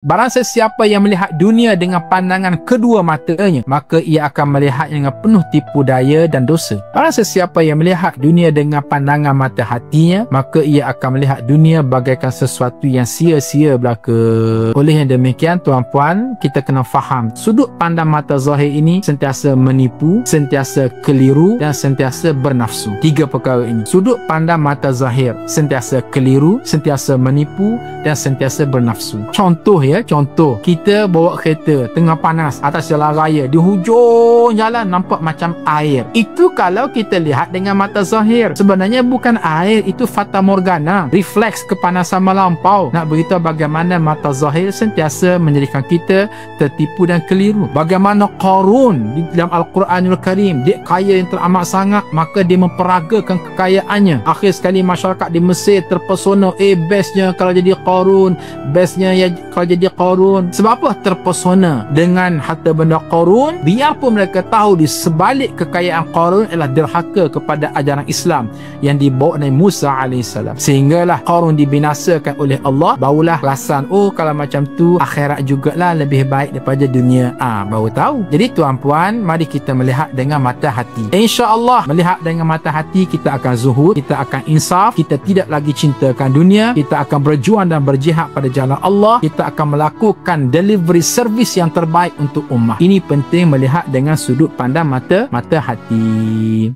Barang sesiapa yang melihat dunia dengan pandangan kedua matanya, maka ia akan melihatnya dengan penuh tipu daya dan dosa. Barang sesiapa yang melihat dunia dengan pandangan mata hatinya, maka ia akan melihat dunia bagaikan sesuatu yang sia-sia belaka. Oleh yang demikian, tuan-puan, kita kena faham sudut pandang mata zahir ini sentiasa menipu, sentiasa keliru dan sentiasa bernafsu. 3 perkara ini. Sudut pandang mata zahir sentiasa keliru, sentiasa menipu dan sentiasa bernafsu. Contoh, kita bawa kereta tengah panas atas jalan raya, di hujung jalan nampak macam air. Itu kalau kita lihat dengan mata zahir. Sebenarnya bukan air, itu fata morgana, refleks kepanasan melampau. Nak beritahu bagaimana mata zahir sentiasa menjadikan kita tertipu dan keliru. Bagaimana Qarun di dalam Al-Quranul Karim, dia kaya yang teramat sangat, maka dia memperagakan kekayaannya. Akhir sekali masyarakat di Mesir terpesona, bestnya kalau jadi Qarun, bestnya ya kalau jadi Qarun. Sebab apa? Terpesona dengan harta benda Qarun, biarpun mereka tahu di sebalik kekayaan Qarun adalah derhaka kepada ajaran Islam yang dibawa Nabi Musa AS. Sehinggalah Qarun dibinasakan oleh Allah. Barulah perasan, oh kalau macam tu akhirat jugalah lebih baik daripada dunia. Baru tahu. Jadi tuan-puan, mari kita melihat dengan mata hati. InsyaAllah melihat dengan mata hati, kita akan zuhud, kita akan insaf, kita tidak lagi cintakan dunia, kita akan berjuang dan berjihad pada jalan Allah, kita akan melakukan delivery service yang terbaik untuk ummah. Ini penting melihat dengan sudut pandang mata hati.